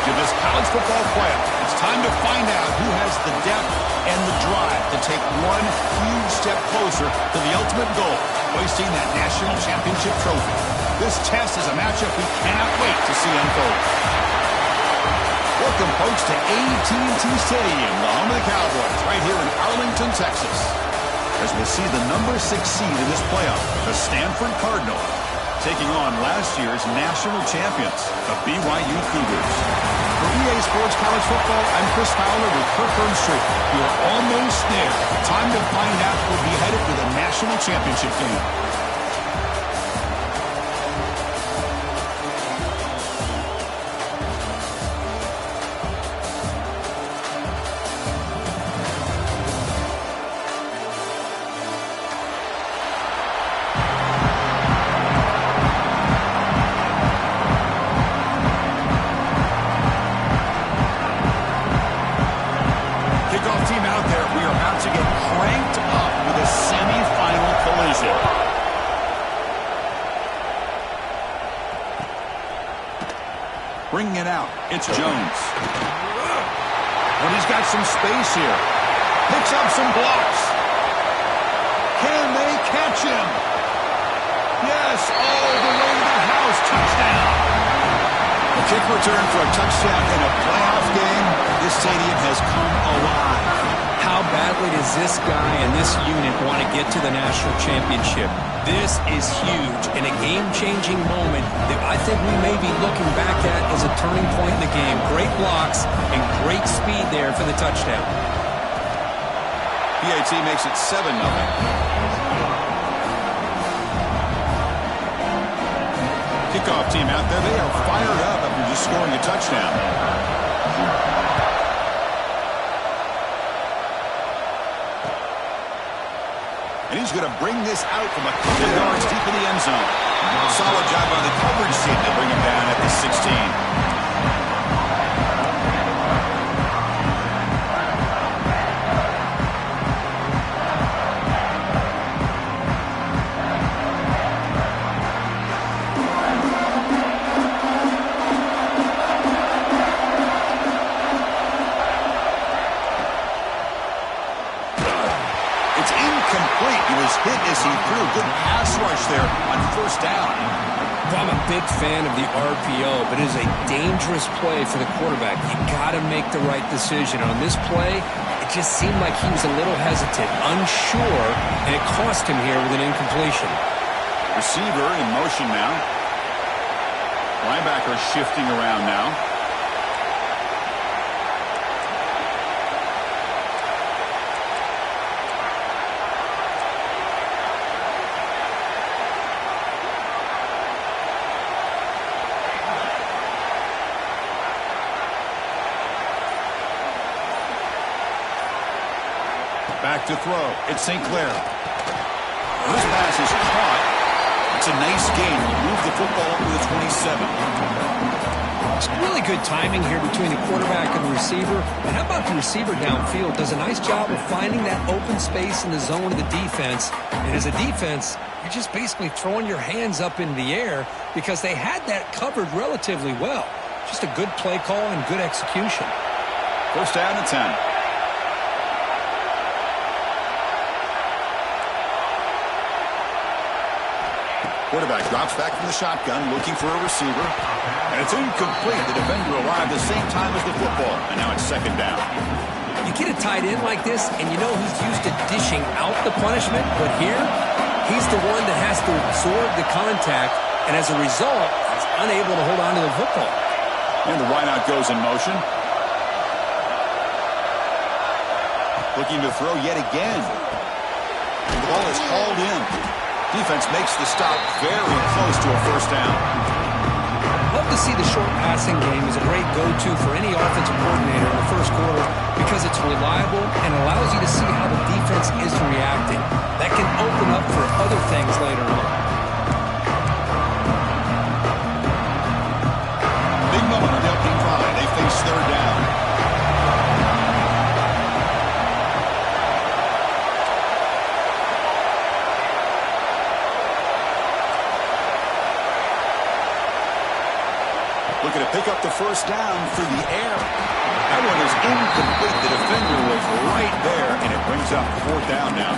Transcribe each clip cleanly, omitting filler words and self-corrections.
to this college football playoff. It's time to find out who has the depth and the drive to take one huge step closer to the ultimate goal, hoisting that national championship trophy. This test is a matchup we cannot wait to see unfold. Welcome, folks, to AT&T Stadium, the home of the Cowboys, right here in Arlington, Texas, as we'll see the number 6 seed in this playoff, the Stanford Cardinals, taking on last year's national champions, the BYU Cougars. For EA Sports College Football, I'm Chris Fowler with Kirk Herbstreit. You're almost there. Time to find out who'll be headed to the national championship game. Bringing it out, it's Jones. But he's got some space here. Picks up some blocks. Can they catch him? Yes, all the way to the house. Touchdown. A kick return for a touchdown in a playoff game. This stadium has come alive. How badly does this guy and this unit want to get to the national championship? This is huge and a game-changing moment that I think we may be looking back at as a turning point in the game. Great blocks and great speed there for the touchdown. PAT makes it 7-0. Kickoff team out there. They are fired up after just scoring a touchdown. And he's going to bring this out from a couple yards deep in the end zone. Solid job by the coverage team to bring him down at the 16. Hit as he threw. Good pass rush there on first down. I'm a big fan of the RPO, but it is a dangerous play for the quarterback. You got to make the right decision. On this play, it just seemed like he was a little hesitant, unsure, and it cost him here with an incompletion. Receiver in motion now. Linebacker shifting around now. Back to throw. It's St. Clair. This pass is caught. It's a nice gain. Move the football up to the 27. It's really good timing here between the quarterback and the receiver. And how about the receiver downfield? Does a nice job of finding that open space in the zone of the defense. And as a defense, you're just basically throwing your hands up in the air because they had that covered relatively well. Just a good play call and good execution. First down and 10. Quarterback drops back from the shotgun, looking for a receiver. And it's incomplete. The defender arrived at the same time as the football. And now it's second down. You get a tight end like this, and you know he's used to dishing out the punishment. But here, he's the one that has to absorb the contact. And as a result, he's unable to hold on to the football. And the wideout goes in motion. Looking to throw yet again. The ball is hauled in. Defense makes the stop very close to a first down. Love to see the short passing game as a great go-to for any offensive coordinator in the first quarter because it's reliable and allows you to see how the defense is reacting. That can open up for other things later on. Big moment on the opening drive. They face third down. Looking to pick up the first down through the air. That one is incomplete. The defender was right there, and it brings up fourth down now.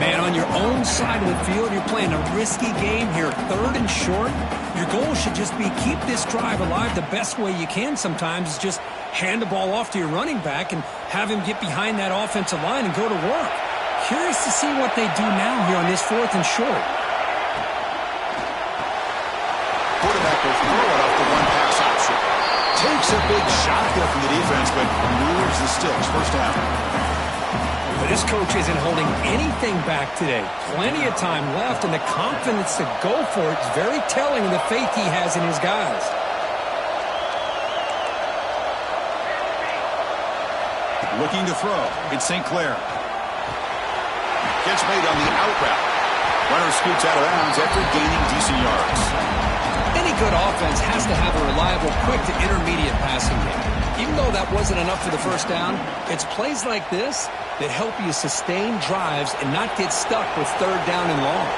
Man, on your own side of the field, you're playing a risky game here. Third and short. Your goal should just be keep this drive alive the best way you can sometimes is just hand the ball off to your running back and have him get behind that offensive line and go to work. Curious to see what they do now here on this fourth and short. Quarterback will throw it off the one pass option. Takes a big shot there from the defense, but moves the sticks. First down. But this coach isn't holding anything back today. Plenty of time left, and the confidence to go for it is very telling of the faith he has in his guys. Looking to throw. It's St. Clair. Gets made on the out route. Runner scoots out of bounds after gaining decent yards. Any good offense has to have a reliable, quick to intermediate passing game. Even though that wasn't enough for the first down, it's plays like this that help you sustain drives and not get stuck with third down and long.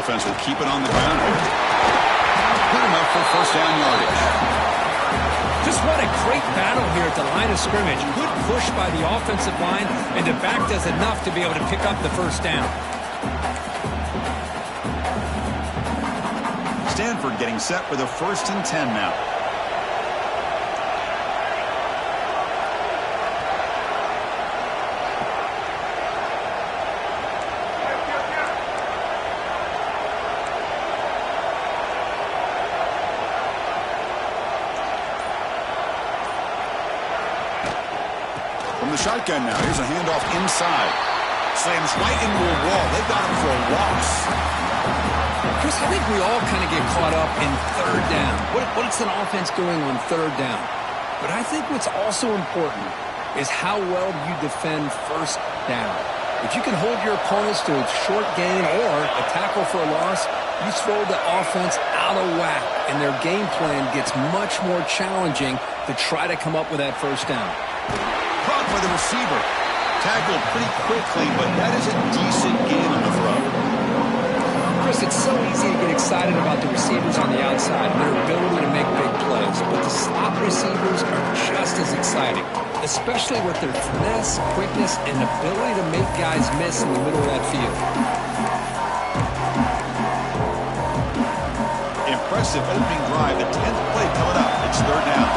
Offense will keep it on the ground here. Good enough for first down yardage. Just what a great battle here at the line of scrimmage. Good push by the offensive line, and the back does enough to be able to pick up the first down. Stanford getting set for the 1st and 10 now. From the shotgun now, here's a handoff inside. Slams right into a wall. They got him for a loss. Chris, I think we all kind of get caught up in third down. What's an offense doing on third down? But I think what's also important is how well you defend first down. If you can hold your opponents to a short gain or a tackle for a loss, you throw the offense out of whack, and their game plan gets much more challenging to try to come up with that first down. Caught by the receiver. Tackled pretty quickly, but that is a decent gain on the throw. Chris, it's so easy to get excited about the receivers on the outside and their ability to make big plays, but the slot receivers are just as exciting, especially with their finesse, quickness, and ability to make guys miss in the middle of that field. Impressive opening drive. The 10th play coming up. It's third down.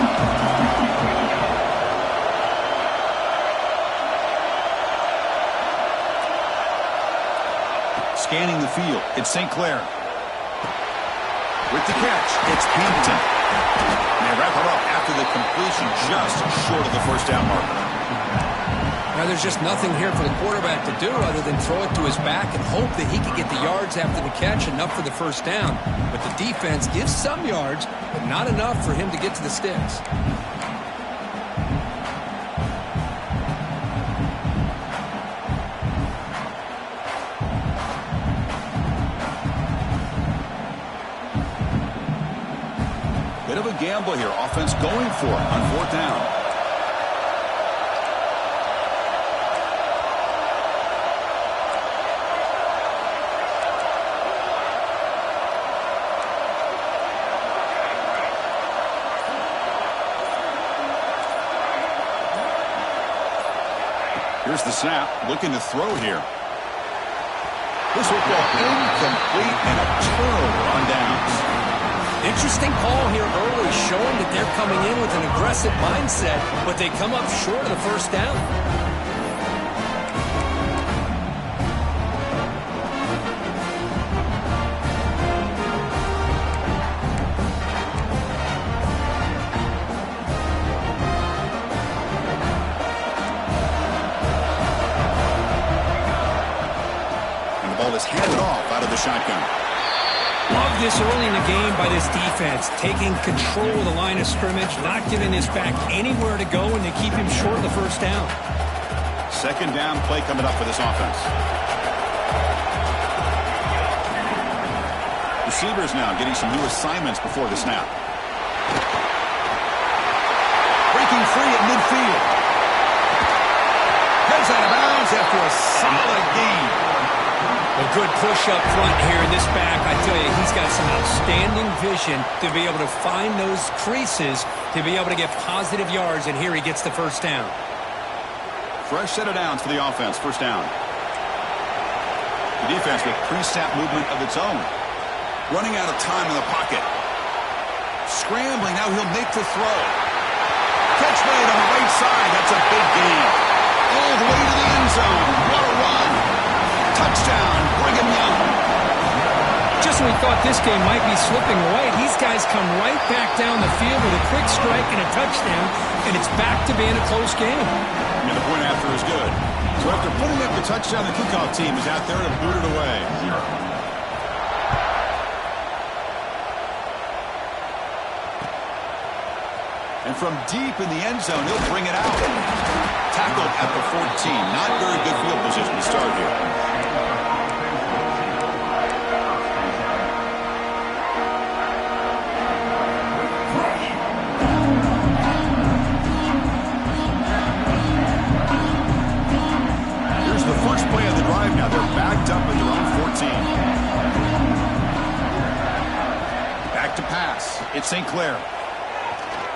Scanning the field, it's St. Clair. With the catch, it's Hampton. And they wrap it up after the completion just short of the first down marker. Now there's just nothing here for the quarterback to do other than throw it to his back and hope that he can get the yards after the catch, enough for the first down. But the defense gives some yards, but not enough for him to get to the sticks. Bit of a gamble here. Offense going for it on fourth down. Here's the snap. Looking to throw here. This football incomplete and a turnover on downs. Interesting call here early, showing that they're coming in with an aggressive mindset, but they come up short of the first down. And the ball is handed off out of the shotgun. Love this early in the game by this defense, taking control of the line of scrimmage, not giving this back anywhere to go, and they keep him short of the first down. Second down play coming up for this offense. Receivers now getting some new assignments before the snap. Breaking free at midfield. Heads out of bounds after a solid gain. Well, good push up front here in this back. I tell you, he's got some outstanding vision to be able to find those creases, to be able to get positive yards, and here he gets the first down. Fresh set of downs for the offense. First down. The defense with pre-snap movement of its own. Running out of time in the pocket. Scrambling. Now he'll make the throw. Catch made on the right side. That's a big gain. All the way to the end zone. What a run. Touchdown. Brigham Young. Just when we thought this game might be slipping away, these guys come right back down the field with a quick strike and a touchdown, and it's back to being a close game. And the point after is good. So after putting up the touchdown, the kickoff team is out there to boot it away. And from deep in the end zone, he'll bring it out. Tackled at the 14. Not very good field position to start here. Now they're backed up at their own 14. Back to pass. It's St. Clair.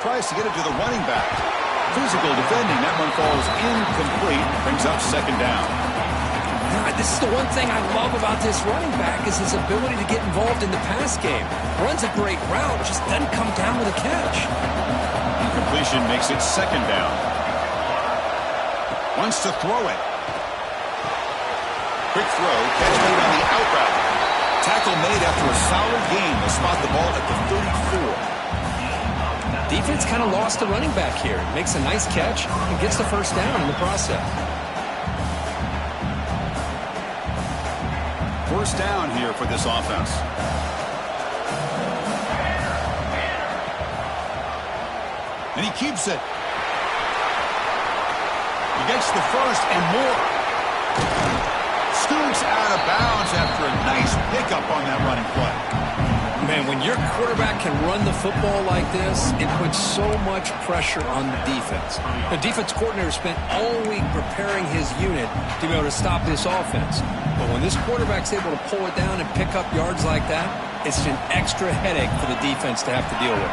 Tries to get it to the running back. Physical defending. That one falls incomplete. Brings up second down. This is the one thing I love about this running back is his ability to get involved in the pass game. Runs a great route, just doesn't come down with a catch. Completion makes it second down. Wants to throw it. Quick throw, catch made on the out route. Tackle made after a solid gain. They'll spot the ball at the 34. Defense kind of lost the running back here. Makes a nice catch and gets the first down in the process. First down here for this offense. And he keeps it. He gets the first and more. Scoots out of bounds after a nice pickup on that running play. Man, when your quarterback can run the football like this, it puts so much pressure on the defense. The defense coordinator spent all week preparing his unit to be able to stop this offense. But when this quarterback's able to pull it down and pick up yards like that, it's an extra headache for the defense to have to deal with.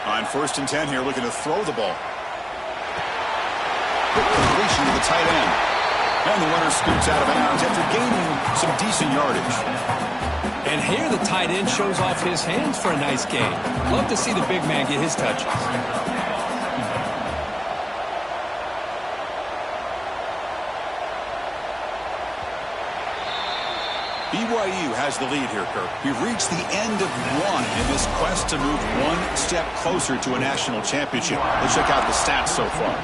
On 1st and 10 here, looking to throw the ball. Quick completion to the tight end. And the runner scoots out of bounds after gaining some decent yardage. And here the tight end shows off his hands for a nice gain. Love to see the big man get his touches. BYU has the lead here, Kirk. We've reached the end of one in this quest to move one step closer to a national championship. Let's check out the stats so far.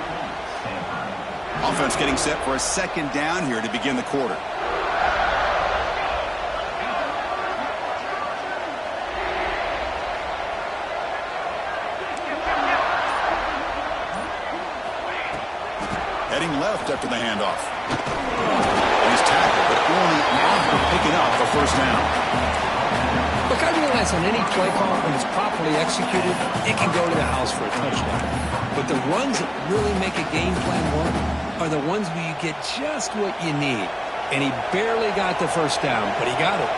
Offense getting set for a second down here to begin the quarter. Heading left after the handoff. He's tackled, but only after picking up the first down. Look, I realize on any play call, when it's properly executed, it can go to the house for a touchdown. But the runs that really make a game plan work are the ones where you get just what you need. And he barely got the first down, but he got it.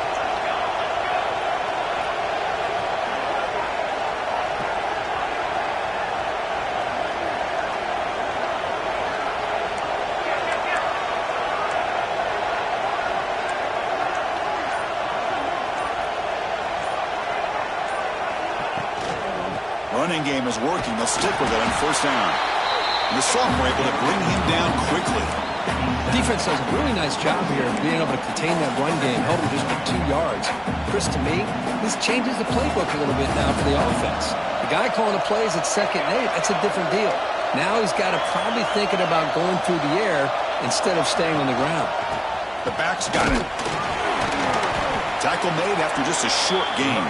Running game is working. They'll stick with it on first down. And the sophomore able to bring him down quickly. Defense does a really nice job here of being able to contain that run game, held him just for 2 yards. Chris, to me, this changes the playbook a little bit now for the offense. The guy calling the plays at 2nd and 8, that's a different deal. Now he's got to probably thinking about going through the air instead of staying on the ground. The back's got it. Tackle made after just a short gain.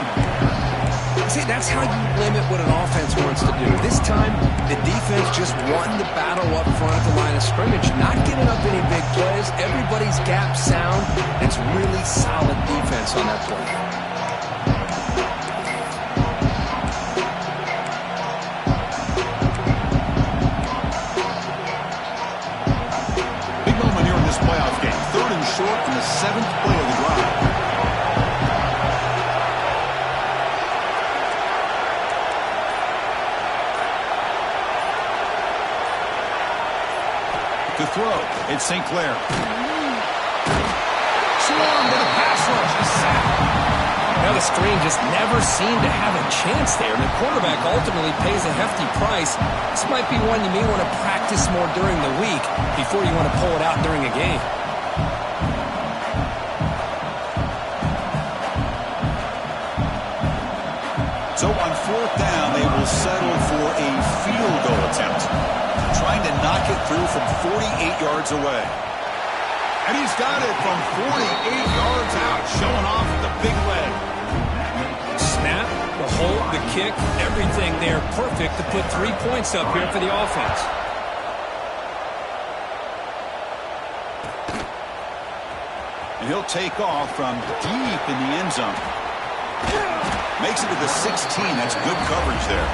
See, that's how you limit what an offense wants to do. This time, the defense just won the battle up front at the line of scrimmage, not giving up any big plays. Everybody's gap sound. It's really solid defense. offense on that play. Big moment here in this playoff game. 3rd and short in the 7th play of the drive. To throw, it's St. Clair. Swarmed with a pass rush. A sack. Now the screen just never seemed to have a chance there, and the quarterback ultimately pays a hefty price. This might be one you may want to practice more during the week before you want to pull it out during a game. So on 4th down, they will settle for a field goal attempt, trying to knock it through from 48 yards away. And he's got it from 48 yards out, showing off the big leg. Snap, the hold, the kick, everything there perfect to put 3 points up here for the offense. And he'll take off from deep in the end zone. Makes it to the 16. That's good coverage there.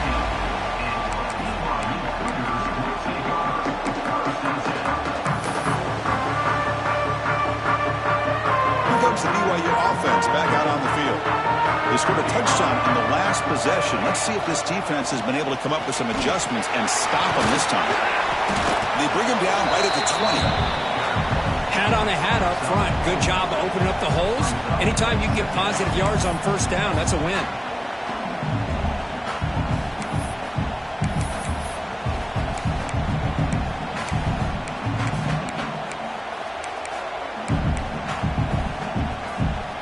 Here comes the BYU offense back out on the field. They scored a touchdown in the last possession. Let's see if this defense has been able to come up with some adjustments and stop them this time. They bring him down right at the 20. Hat on a hat up front. Good job of opening up the holes. Anytime you can get positive yards on 1st down, that's a win.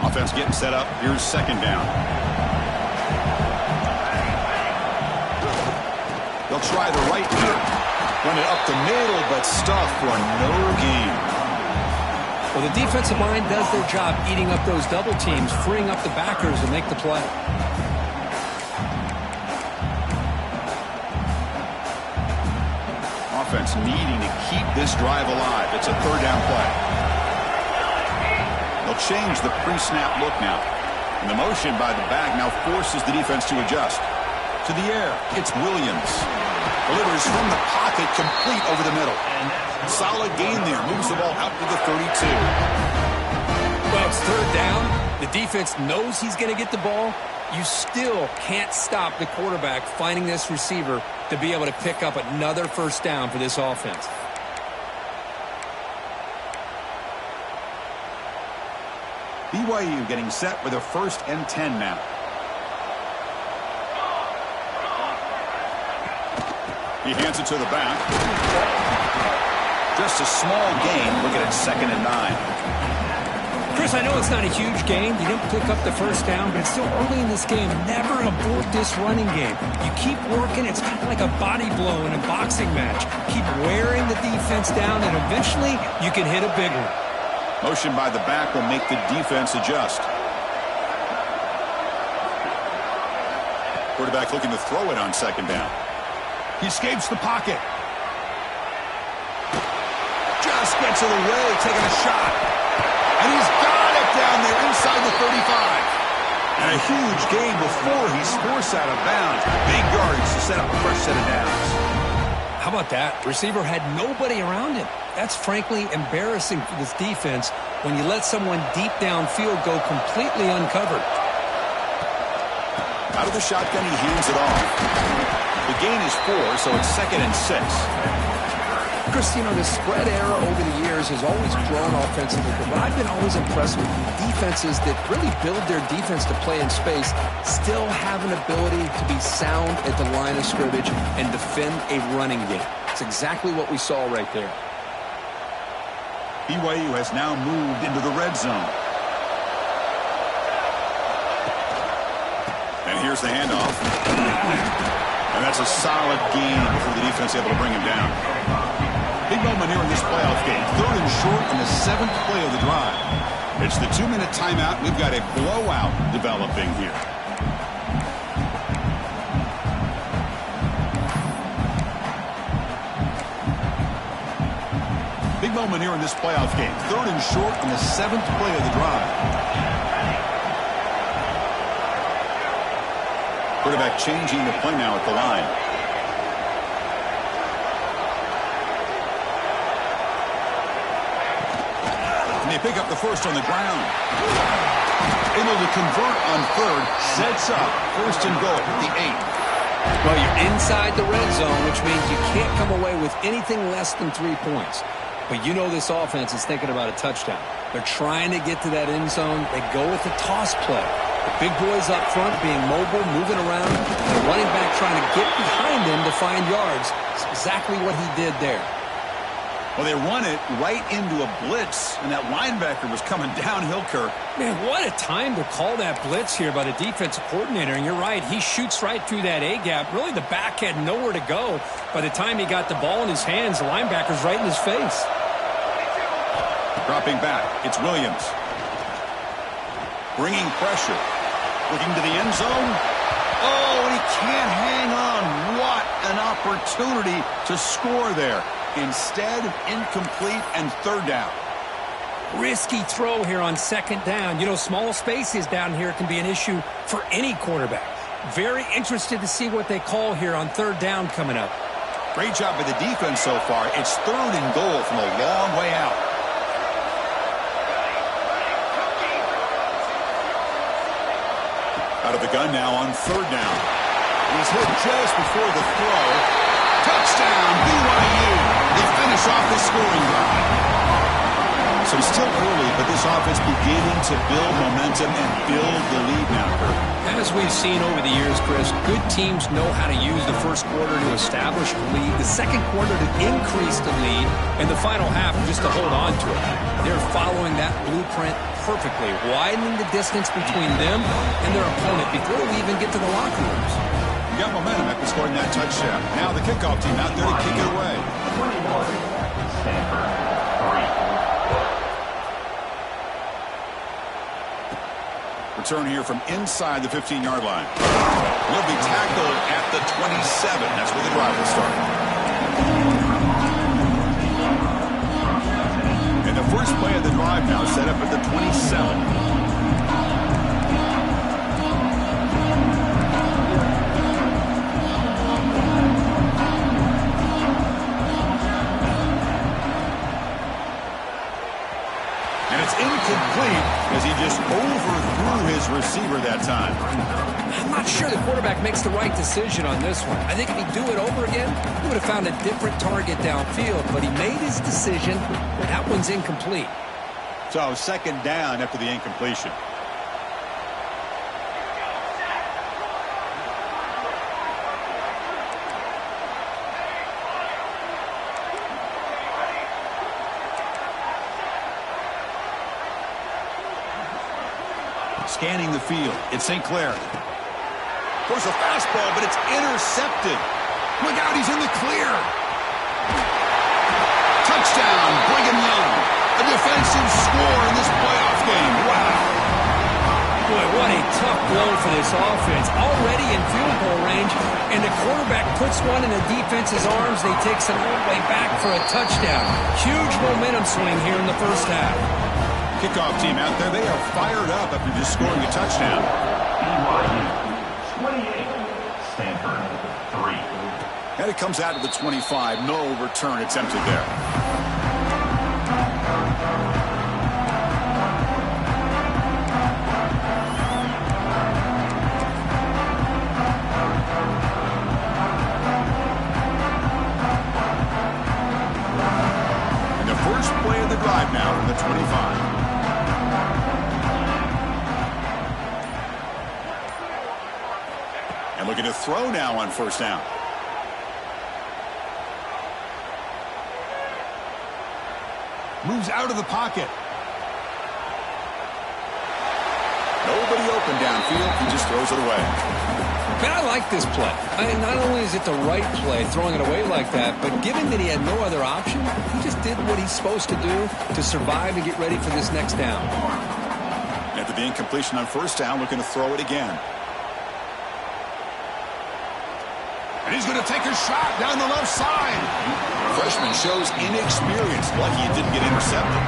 Offense getting set up. Here's 2nd down. They'll try the right here. Run it up the middle, but stuffed for no gain. Well, the defensive line does their job eating up those double teams, freeing up the backers to make the play. Offense needing to keep this drive alive. It's a 3rd down play. They'll change the pre-snap look now. And the motion by the back now forces the defense to adjust. To the air, it's Williams. Delivers from the pocket, complete over the middle. Solid gain there. Moves the ball out to the 32. Well, it's 3rd down. The defense knows he's going to get the ball. You still can't stop the quarterback finding this receiver to be able to pick up another 1st down for this offense. BYU getting set with a 1st and 10 now. He hands it to the back. Just a small gain. Looking at 2nd and 9. Chris, I know it's not a huge gain. You didn't pick up the 1st down, but it's still early in this game. Never abort this running game. You keep working. It's kind of like a body blow in a boxing match. Keep wearing the defense down, and eventually you can hit a big one. Motion by the back will make the defense adjust. Quarterback looking to throw it on 2nd down. He escapes the pocket. Just gets it away, taking a shot. And he's got it down there inside the 35. And a huge gain before he's forced out of bounds. Big yardage to set up a fresh set of downs. How about that? Receiver had nobody around him. That's frankly embarrassing for this defense when you let someone deep downfield go completely uncovered. Out of the shotgun, he hands it off. The gain is 4, so it's 2nd and 6. Chris, you know, the spread era over the years has always grown offensively, but I've been always impressed with defenses that really build their defense to play in space, still have an ability to be sound at the line of scrimmage and defend a running game. It's exactly what we saw right there. BYU has now moved into the red zone. And here's the handoff. And that's a solid gain before the defense able to bring him down. Big moment here in this playoff game. 3rd and short in the 7th play of the drive. It's the 2-minute timeout. We've got a blowout developing here. Big moment here in this playoff game. 3rd and short in the 7th play of the drive. Quarterback changing the play now at the line. And they pick up the first on the ground. Able to convert on third, sets up first and goal at the 8. Well, you're inside the red zone, which means you can't come away with anything less than 3 points. But you know this offense is thinking about a touchdown. They're trying to get to that end zone. They go with the toss play. The big boys up front being mobile, moving around. The running back trying to get behind him to find yards. It's exactly what he did there. Well, they run it right into a blitz, and that linebacker was coming downhill, Kirk. Man, what a time to call that blitz here by the defensive coordinator. And you're right, he shoots right through that A-gap. Really, the back had nowhere to go. By the time he got the ball in his hands, the linebacker's right in his face. Dropping back, it's Williams. Bringing pressure. Looking to the end zone. Oh, and he can't hang on. What an opportunity to score there. Instead, incomplete and third down. Risky throw here on second down. You know, small spaces down here can be an issue for any quarterback. Very interested to see what they call here on third down coming up. Great job by the defense so far. It's third and goal from a long way out. Out of the gun now on third down. He's hit just before the throw. Touchdown, BYU. They finish off the scoring drive. So it's still early, but this offense beginning to build momentum and build the lead now, Kurt. As we've seen over the years, Chris, good teams know how to use the first quarter to establish a lead, the second quarter to increase the lead, and the final half just to hold on to it. They're following that blueprint perfectly, widening the distance between them and their opponent before we even get to the locker rooms. You got momentum after scoring that touchdown. Now the kickoff team out there to kick it away. 21, Stanford, 3. Return here from inside the 15-yard line. Will be tackled at the 27. That's where the drive will start. And the first play of the drive now set up at the 27. Incomplete as he just overthrew his receiver that time. I'm not sure the quarterback makes the right decision on this one. I think if he'd do it over again, he would have found a different target downfield, but he made his decision, and that one's incomplete. So second down after the incompletion. Scanning the field. It's St. Clair. Throws a fastball, but it's intercepted. Look out, he's in the clear. Touchdown, Brigham Young. A defensive score in this playoff game. Wow. Boy, what a tough blow for this offense. Already in field goal range, and the quarterback puts one in the defense's arms. They takes it all the way back for a touchdown. Huge momentum swing here in the first half. Kickoff team out there, they are fired up after just scoring a touchdown. BYU, 28, Stanford, 3. And it comes out of the 25. No return attempted there. And the first play of the drive now from the 25. And looking to throw now on first down. Moves out of the pocket. Nobody open downfield. He just throws it away. Man, I like this play. Not only is it the right play, throwing it away like that, but given that he had no other option, he just did what he's supposed to do to survive and get ready for this next down. After the incompletion on first down, looking to throw it again. And he's going to take a shot down the left side. Freshman shows inexperience. Lucky it didn't get intercepted.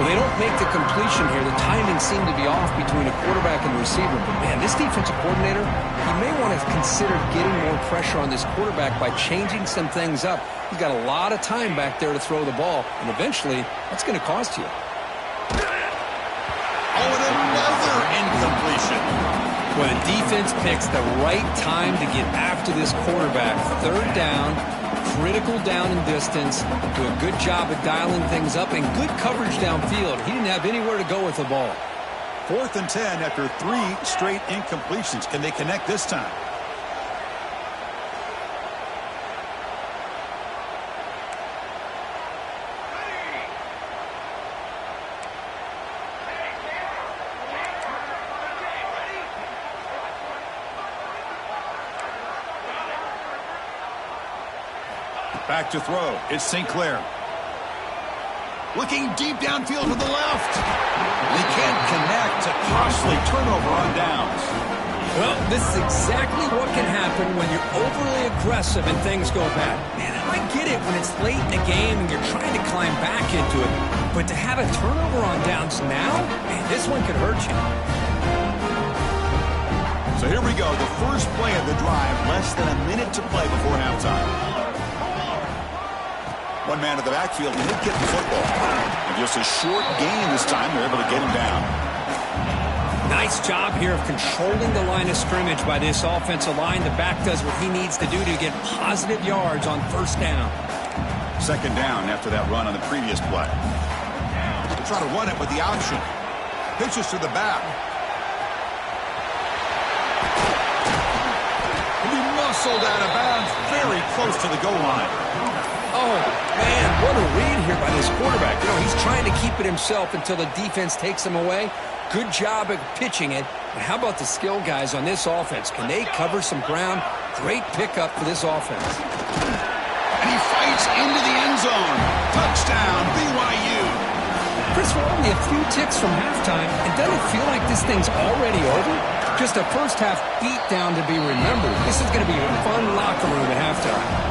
Well, they don't make the completion here. The timing seemed to be off between a quarterback and the receiver. But, man, this defensive coordinator, he may want to consider getting more pressure on this quarterback by changing some things up. He's got a lot of time back there to throw the ball, and eventually that's going to cost you. Oh, and another incompletion. Well, the defense picks the right time to get after this quarterback. Third down, critical down and distance. Do a good job of dialing things up and good coverage downfield. He didn't have anywhere to go with the ball. 4th and 10 after 3 straight incompletions. Can they connect this time? Back to throw. It's St. Clair. Looking deep downfield to the left. They can't connect. A costly turnover on downs. Well, this is exactly what can happen when you're overly aggressive and things go bad. Man, I get it when it's late in the game and you're trying to climb back into it. But to have a turnover on downs now, man, this one could hurt you. So here we go. The first play of the drive. Less than a minute to play before halftime. One man to the backfield, and he'll get the football. And just a short gain this time, they're able to get him down. Nice job here of controlling the line of scrimmage by this offensive line. The back does what he needs to do to get positive yards on first down. 2nd down after that run on the previous play. They try to run it with the option. Pitches to the back. He'll be muscled out of bounds, very close to the goal line. Oh, man, what a read here by this quarterback. You know, he's trying to keep it himself until the defense takes him away. Good job at pitching it. But how about the skill guys on this offense? Can they cover some ground? Great pickup for this offense. And he fights into the end zone. Touchdown, BYU. Chris, we're only a few ticks from halftime, and doesn't it feel like this thing's already over? Just a first-half beatdown to be remembered. This is going to be a fun locker room at halftime.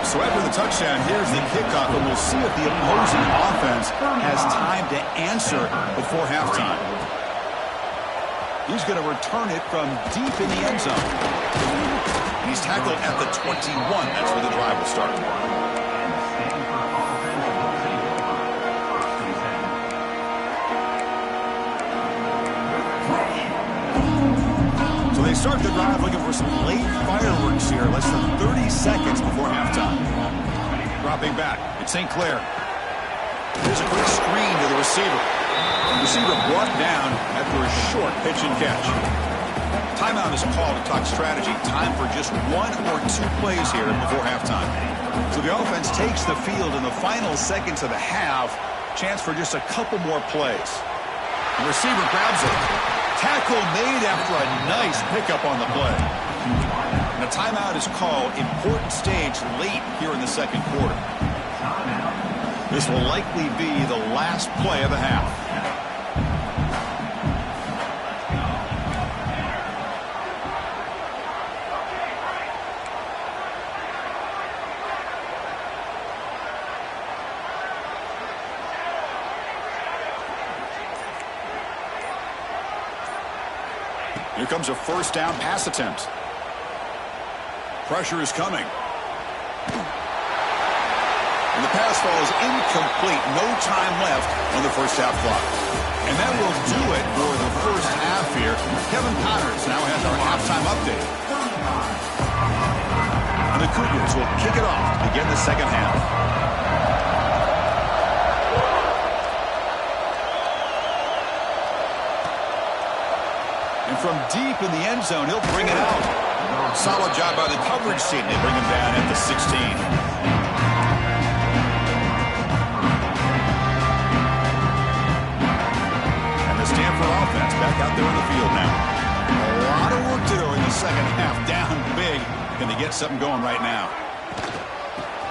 So after the touchdown, here's the kickoff, and we'll see if the opposing offense has time to answer before halftime. He's going to return it from deep in the end zone. He's tackled at the 21. That's where the drive will start. So they start the drive looking for some late fireworks here. Less than 30 seconds before halftime. Dropping back. It's St. Clair. Here's a quick screen to the receiver. The receiver brought down after a short pitch and catch. Timeout is called to talk strategy. Time for just 1 or 2 plays here before halftime. So the offense takes the field in the final seconds of the half. Chance for just a couple more plays. The receiver grabs it. Tackle made after a nice pickup on the play. And a timeout is called. Important stage late here in the second quarter. This will likely be the last play of the half. Here comes a first down pass attempt. Pressure is coming. And the pass falls incomplete. No time left on the first half clock. And that will do it for the first half here. Kevin Connors now has our halftime update. And the Cougars will kick it off to begin the second half. And from deep in the end zone, he'll bring it out. Solid job by the coverage team. They bring him down at the 16. And the Stanford offense back out there on the field now. A lot of work to do in the second half. Down big. Can they get something going right now?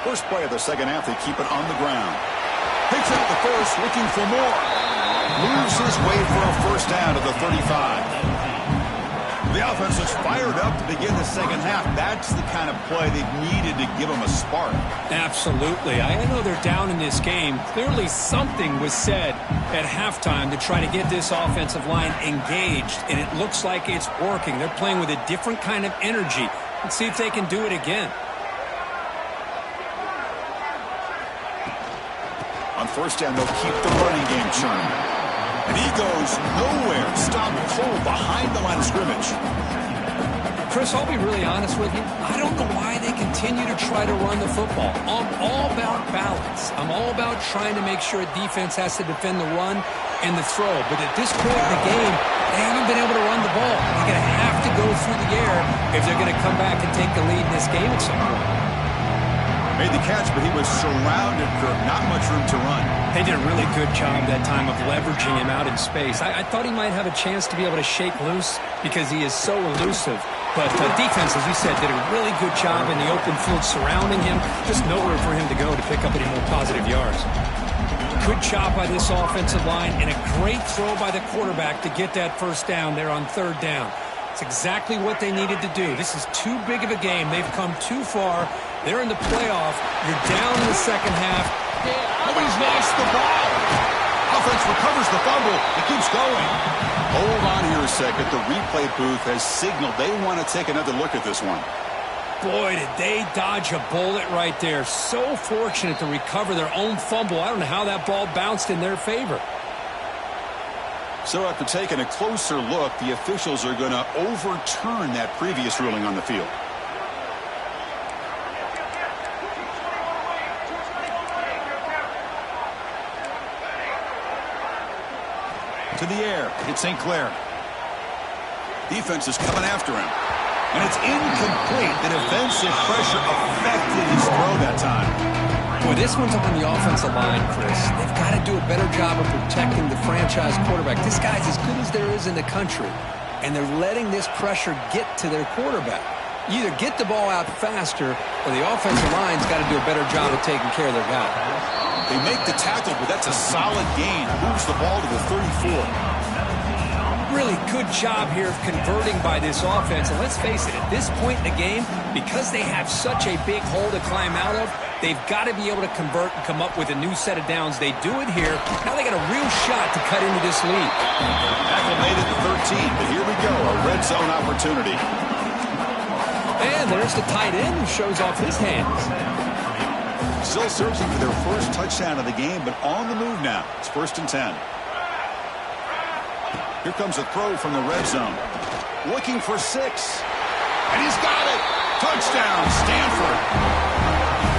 First play of the second half, they keep it on the ground. Picks up the first, looking for more. Moves his way for a first down to the 35. The offense looks fired up to begin the second half. That's the kind of play they've needed to give them a spark. Absolutely. I know they're down in this game. Clearly something was said at halftime to try to get this offensive line engaged, and it looks like it's working. They're playing with a different kind of energy. Let's see if they can do it again. On first down, they'll keep the running game churning. And he goes nowhere. Stopped cold behind the line of scrimmage. Chris, I'll be really honest with you. I don't know why they continue to try to run the football. I'm all about balance. I'm all about trying to make sure a defense has to defend the run and the throw. But at this point in the game, they haven't been able to run the ball. They're going to have to go through the air if they're going to come back and take the lead in this game at some point. Made the catch, but he was surrounded for not much room to run. They did a really good job that time of leveraging him out in space. I thought he might have a chance to be able to shake loose because he is so elusive. But defense, as you said, did a really good job in the open field surrounding him. Just nowhere for him to go to pick up any more positive yards. Good job by this offensive line and a great throw by the quarterback to get that first down there on third down. It's exactly what they needed to do. This is too big of a game. They've come too far. They're in the playoff. You're down in the second half. Nobody's lost the ball. Offense recovers the fumble. It keeps going. Hold on here a second. The replay booth has signaled they want to take another look at this one. Boy, did they dodge a bullet right there. So fortunate to recover their own fumble. I don't know how that ball bounced in their favor. So after taking a closer look, the officials are going to overturn that previous ruling on the field. To the air, it's St. Clair. Defense is coming after him. And it's incomplete. The defensive pressure affected his throw that time. Boy, this one's on the offensive line, Chris. They've got to do a better job of protecting the franchise quarterback. This guy's as good as there is in the country, and they're letting this pressure get to their quarterback. You either get the ball out faster, or the offensive line's got to do a better job of taking care of their guy. They make the tackle, but that's a solid gain. Moves the ball to the 34. Really good job here of converting by this offense. And let's face it, at this point in the game, because they have such a big hole to climb out of, they've got to be able to convert and come up with a new set of downs. They do it here. Now they got a real shot to cut into this lead. Tackle made it to 13, but here we go, a red zone opportunity. And there's the tight end who shows off his hands. Still searching for their first touchdown of the game, but on the move now. It's 1st and 10. Here comes a throw from the red zone. Looking for 6. And he's got it. Touchdown, Stanford.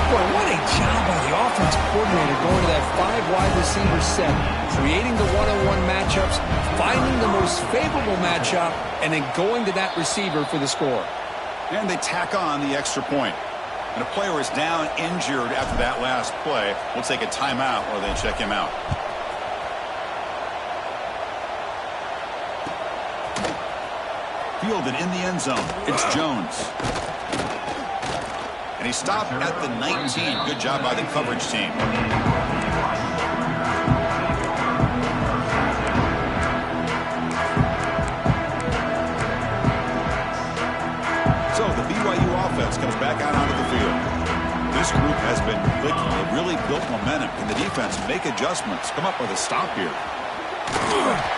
Boy, what a job by the offensive coordinator going to that 5-wide receiver set, creating the one-on-one matchups, finding the most favorable matchup, and then going to that receiver for the score. And they tack on the extra point. And a player is down injured after that last play. We'll take a timeout while they check him out. Fielded in the end zone. It's Jones. And he stopped at the 19. Good job by the coverage team. So the BYU offense comes back out onto the field. This group has been clicking. They've really built momentum. Can the defense make adjustments? Come up with a stop here.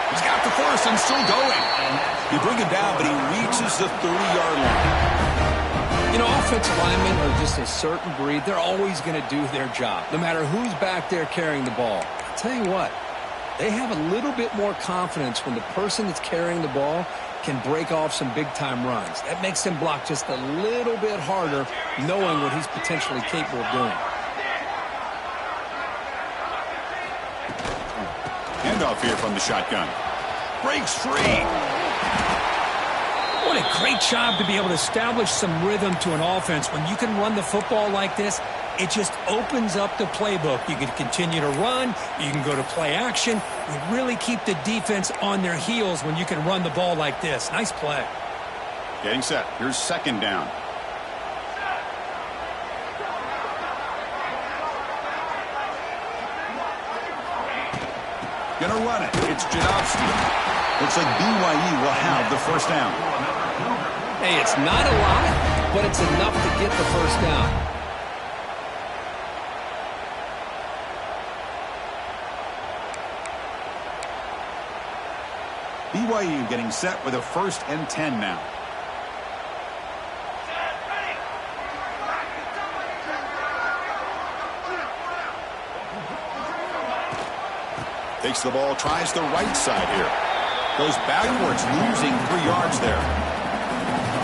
He's got the first and still going. You bring him down, but he reaches the 30-yard line. You know, offensive linemen are just a certain breed. They're always going to do their job, no matter who's back there carrying the ball. I'll tell you what, they have a little bit more confidence when the person that's carrying the ball can break off some big-time runs. That makes them block just a little bit harder, knowing what he's potentially capable of doing. Handoff here from the shotgun. Breaks free. What a great job to be able to establish some rhythm to an offense. When you can run the football like this, it just opens up the playbook. You can continue to run. You can go to play action. You really keep the defense on their heels when you can run the ball like this. Nice play. Getting set. Here's 2nd down. Gonna run it. It's Jadowski. Looks like BYU will have the first down. Hey, it's not a lot, but it's enough to get the first down. BYU getting set with a 1st and 10 now. Takes the ball, tries the right side here. Goes backwards, losing 3 yards there.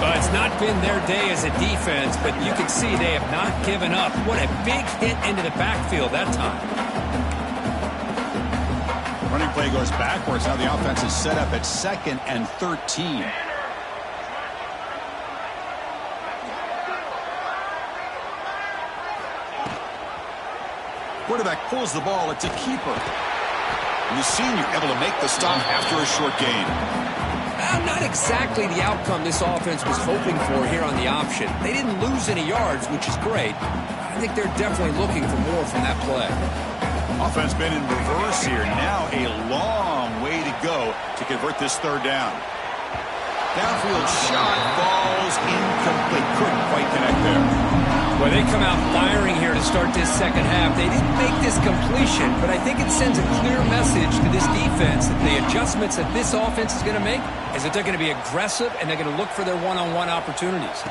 Well, it's not been their day as a defense, but you can see they have not given up. What a big hit into the backfield that time. Running play goes backwards. Now the offense is set up at 2nd and 13. Quarterback pulls the ball. It's a keeper. And the senior able to make the stop after a short gain. Not exactly the outcome this offense was hoping for here on the option. They didn't lose any yards, which is great. I think they're definitely looking for more from that play. Offense been in reverse here. Now a long way to go to convert this 3rd down. Downfield shot falls incomplete. Couldn't quite connect there. Well, they come out firing here to start this second half. They didn't make this completion, but I think it sends a clear message to this defense that the adjustments that this offense is going to make is that they're going to be aggressive and they're going to look for their one-on-one opportunities.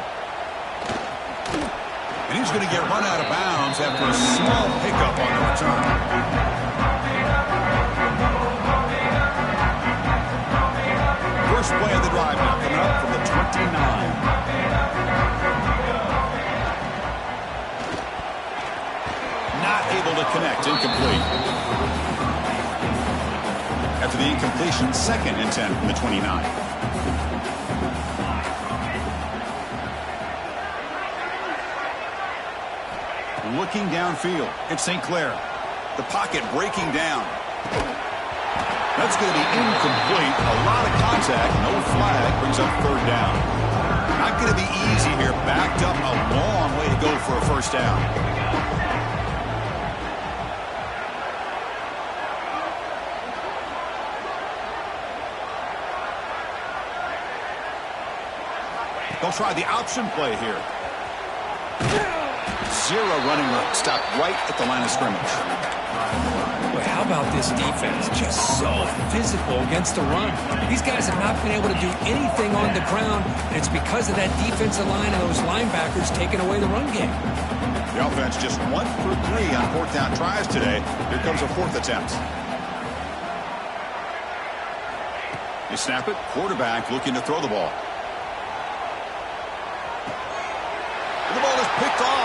And he's going to get run out of bounds after a small pickup on the return. First play of the drive now coming up from the 29. Not able to connect, incomplete. After the incompletion, 2nd and 10 from the 29. Looking downfield, it's St. Clair. The pocket breaking down. That's going to be incomplete. A lot of contact, no flag, brings up 3rd down. Not going to be easy here. Backed up a long way to go for a 1st down. They'll try the option play here. 0 running room. Stopped right at the line of scrimmage. Well, how about this defense? Just so physical against the run. These guys have not been able to do anything on the ground, and it's because of that defensive line and those linebackers taking away the run game. The offense just 1 for 3 on 4th down tries today. Here comes a 4th attempt. They snap it. Quarterback looking to throw the ball. The ball is picked off.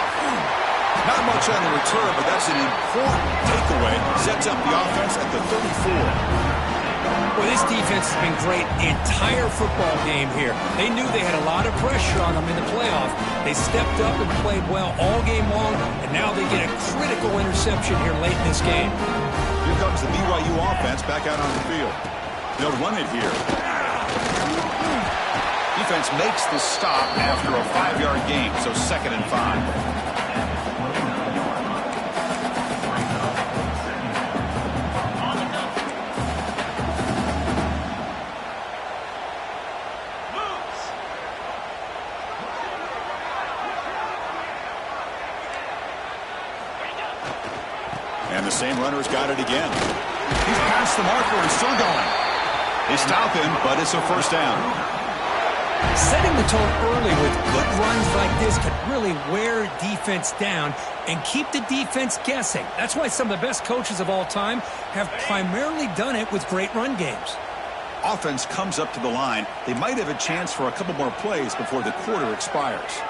Not much on the return, but that's an important takeaway. Sets up the offense at the 34. Well, this defense has been great the entire football game here. They knew they had a lot of pressure on them in the playoff. They stepped up and played well all game long, and now they get a critical interception here late in this game. Here comes the BYU offense back out on the field. They'll run it here. Defense makes the stop after a 5-yard gain, so 2nd and 5. And the same runner's got it again. He's past the marker and still going. They stop him, but it's a 1st down. Setting the tone early with good runs like this can really wear defense down and keep the defense guessing. That's why some of the best coaches of all time have primarily done it with great run games. Offense comes up to the line. They might have a chance for a couple more plays before the quarter expires.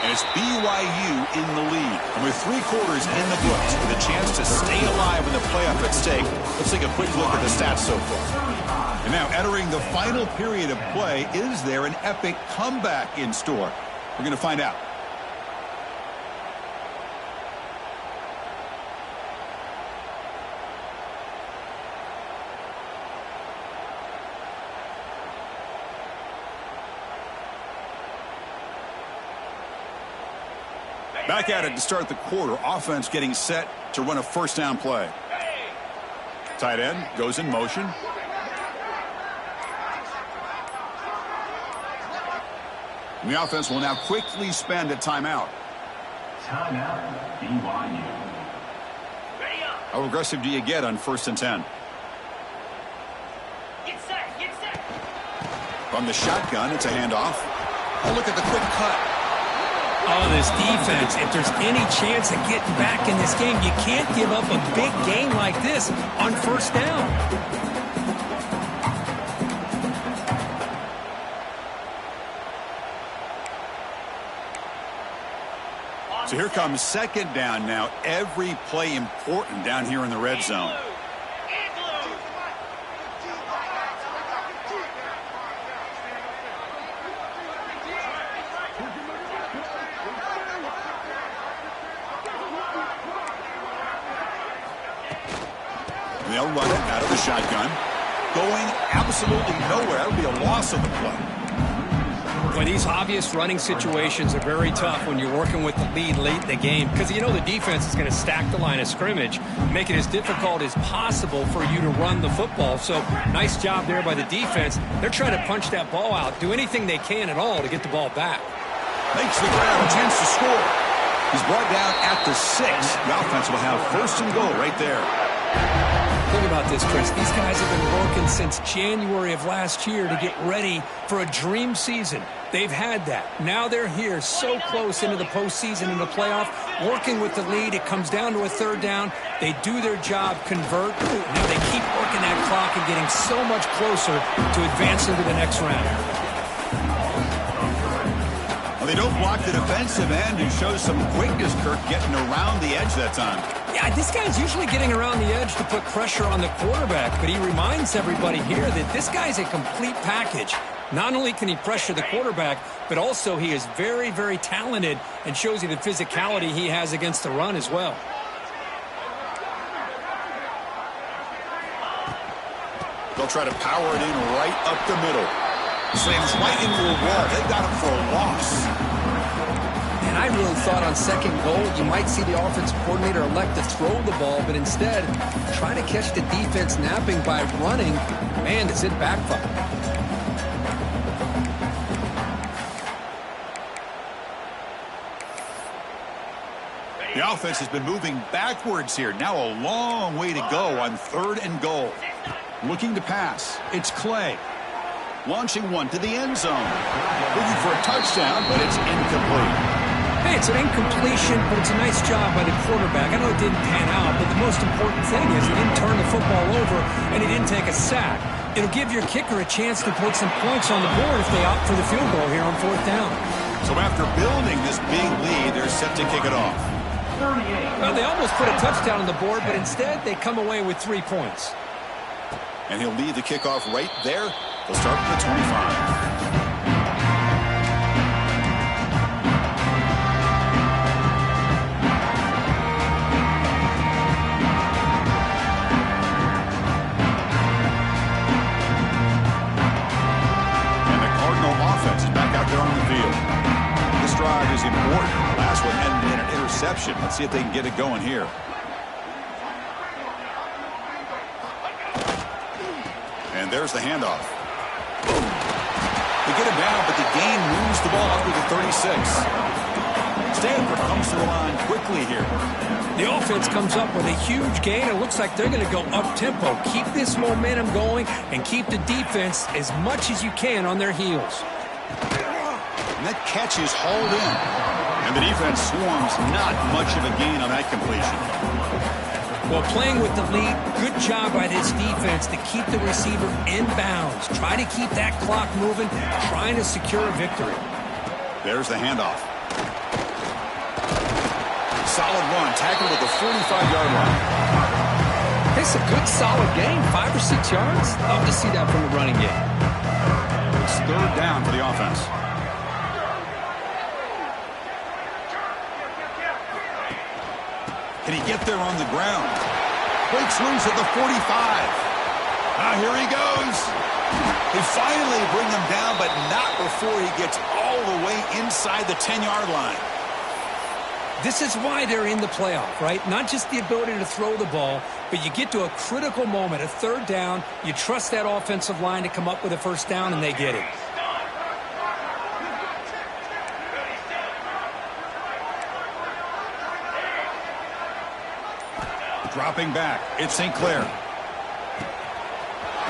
And it's BYU in the lead. And with 3 quarters in the books, with a chance to stay alive in the playoff at stake, let's take a quick look at the stats so far. And now entering the final period of play, is there an epic comeback in store? We're going to find out. Back at it to start the quarter. Offense getting set to run a 1st down play. Tight end goes in motion. The offense will now quickly spend a timeout. Timeout, BYU. How aggressive do you get on 1st and 10? Get set. From the shotgun, it's a handoff. Oh, look at the quick cut. Oh, this defense, if there's any chance of getting back in this game, you can't give up a big game like this on 1st down. So here comes 2nd down now. Every play important down here in the red zone. They'll run it out of the shotgun. Going absolutely nowhere. That would be a loss of the play. Well, these obvious running situations are very tough when you're working with the lead late in the game because you know the defense is going to stack the line of scrimmage, make it as difficult as possible for you to run the football. So nice job there by the defense. They're trying to punch that ball out, do anything they can at all to get the ball back. Makes the grab, chance to score. He's brought down at the 6. The offense will have 1st and goal right there. Think about this, Chris. These guys have been working since January of last year to get ready for a dream season. They've had that. Now they're here so close into the postseason and the playoff, working with the lead. It comes down to a 3rd down. They do their job, convert. Now they keep working that clock and getting so much closer to advancing to the next round. Well, they don't block the defensive end and show some quickness, Kirk, getting around the edge that time. Yeah, this guy's usually getting around the edge to put pressure on the quarterback, but he reminds everybody here that this guy's a complete package. Not only can he pressure the quarterback, but also he is very, very talented and shows you the physicality he has against the run as well. They'll try to power it in right up the middle. Slams right into a wall. They got him for a loss. And I really thought on 2nd goal you might see the offensive coordinator elect to throw the ball, but instead try to catch the defense napping by running. Man, does it backfire. The offense has been moving backwards here. Now a long way to go on 3rd and goal. Looking to pass. It's Clay. Launching one to the end zone. Looking for a touchdown, but it's incomplete. Hey, it's an incompletion, but it's a nice job by the quarterback. I know it didn't pan out, but the most important thing is he didn't turn the football over and he didn't take a sack. It'll give your kicker a chance to put some points on the board if they opt for the field goal here on 4th down. So after building this big lead, they're set to kick it off. 38. Well, they almost put a touchdown on the board, but instead they come away with 3 points. And he'll lead the kickoff right there. They'll start at the 25. Is important. Last one ended in an interception. Let's see if they can get it going here. And there's the handoff. They get it down, but the gain moves the ball up to the 36. Stanford comes to the line quickly here. The offense comes up with a huge gain. It looks like they're going to go up-tempo. Keep this momentum going and keep the defense as much as you can on their heels. And that catch is hauled in. And the defense swarms. Not much of a gain on that completion. Well, playing with the lead, good job by this defense to keep the receiver in bounds. Try to keep that clock moving, trying to secure a victory. There's the handoff. Solid run, tackled at the 45-yard line. It's a good, solid game, 5 or 6 yards. Love to see that from the running game. It's 3rd down for the offense. Can he get there on the ground? Breaks loose at the 45. Here he goes. They finally bring him down, but not before he gets all the way inside the 10-yard line. This is why they're in the playoff, right? Not just the ability to throw the ball, but you get to a critical moment, a third down, you trust that offensive line to come up with a first down, and they get it. Dropping back, it's St. Clair. And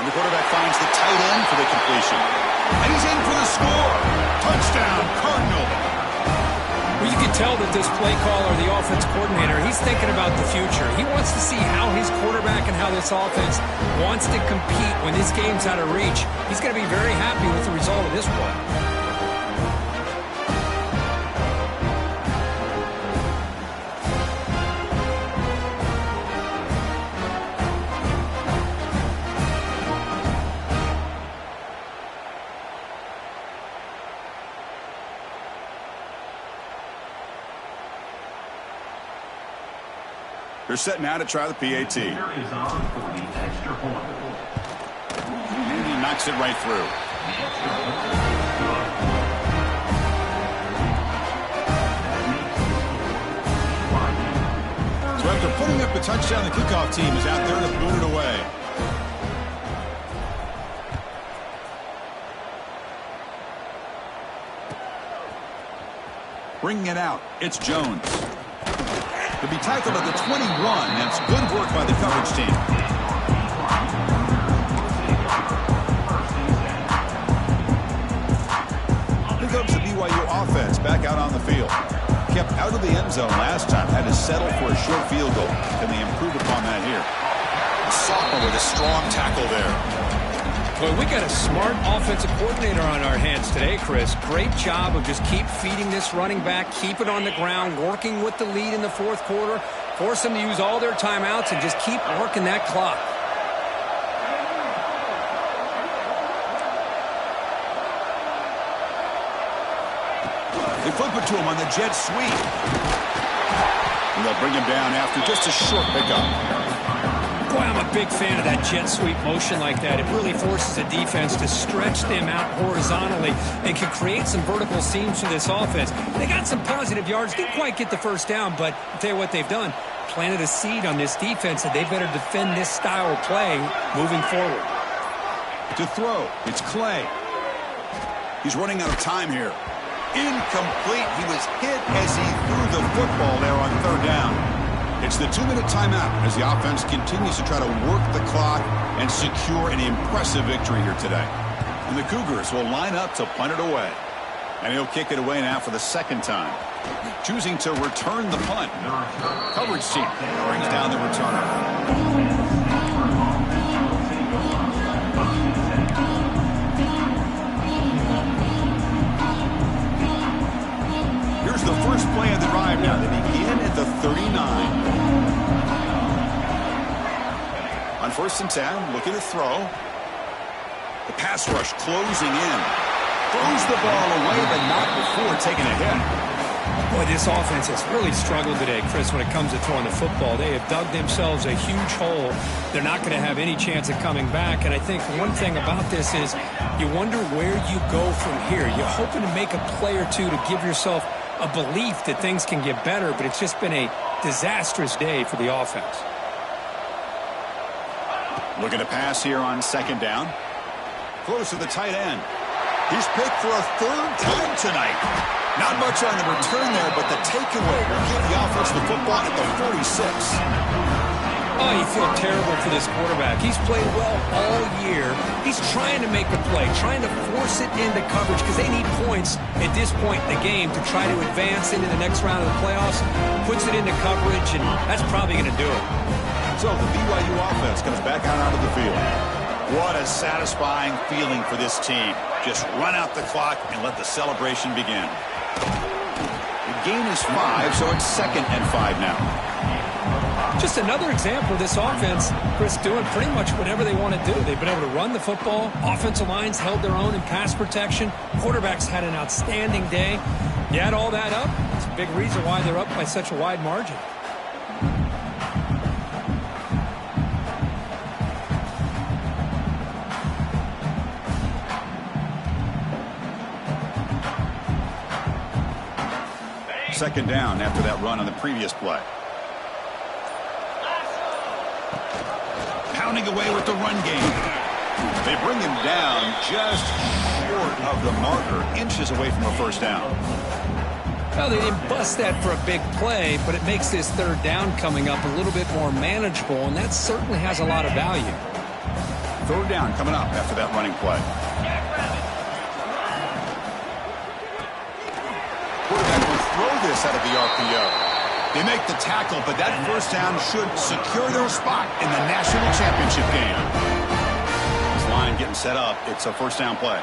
the quarterback finds the tight end for the completion. And he's in for the score. Touchdown, Cardinal. Well, you can tell that this play caller, the offense coordinator, he's thinking about the future. He wants to see how his quarterback and how this offense wants to compete when this game's out of reach. He's going to be very happy with the result of this play. They're setting out to try the PAT. And he knocks it right through. So after putting up the touchdown, the kickoff team is out there to boot it away. Bringing it out, it's Jones. To be tackled at the 21. That's good work by the coverage team. Here comes the BYU offense back out on the field. Kept out of the end zone last time. Had to settle for a short field goal. Can they improve upon that here? A sophomore with a strong tackle there. Boy, we got a smart offensive coordinator on our hands today, Chris. Great job of just keep feeding this running back, keep it on the ground, working with the lead in the fourth quarter, force them to use all their timeouts, and just keep working that clock. They flip it to him on the jet sweep. And they'll bring him down after just a short pickup. Boy, I'm a big fan of that jet sweep motion like that. It really forces a defense to stretch them out horizontally and can create some vertical seams for this offense. They got some positive yards. Didn't quite get the first down, but I'll tell you what they've done. Planted a seed on this defense that they better defend this style of play moving forward. To throw, it's Clay. He's running out of time here. Incomplete. He was hit as he threw the football there on third down. It's the 2-minute timeout as the offense continues to try to work the clock and secure an impressive victory here today. And the Cougars will line up to punt it away. And he'll kick it away now for the second time. Choosing to return the punt. Coverage team brings down the returner. Here's the first play of the drive now. They begin at the 39. On 1st and 10, looking to throw. The pass rush closing in. Throws the ball away, but not before taking a hit. Boy, this offense has really struggled today, Chris, when it comes to throwing the football. They have dug themselves a huge hole. They're not going to have any chance of coming back. And I think one thing about this is you wonder where you go from here. You're hoping to make a play or two to give yourself a belief that things can get better, but it's just been a disastrous day for the offense. Looking to pass here on 2nd down. Close to the tight end. He's picked for a 3rd time tonight. Not much on the return there, but the takeaway will give the offense the football at the 46. Oh, you feel terrible for this quarterback. He's played well all year. He's trying to make a play, trying to force it into coverage because they need points at this point in the game to try to advance into the next round of the playoffs. Puts it into coverage, and that's probably going to do it. So the BYU offense comes back out onto the field. What a satisfying feeling for this team. Just run out the clock and let the celebration begin. The gain is 5, so it's 2nd and 5 now. Just another example of this offense, Chris, doing pretty much whatever they want to do. They've been able to run the football. Offensive lines held their own in pass protection. Quarterbacks had an outstanding day. You add all that up, it's a big reason why they're up by such a wide margin. second down after that run on the previous play. Pounding away with the run game. They bring him down just short of the marker, inches away from a first down. Well, they didn't bust that for a big play, but it makes this third down coming up a little bit more manageable, and that certainly has a lot of value. Third down coming up after that running play. Quarterback will throw this out of the RPO. They make the tackle, but that first down should secure their spot in the national championship game. This line getting set up. It's a first down play.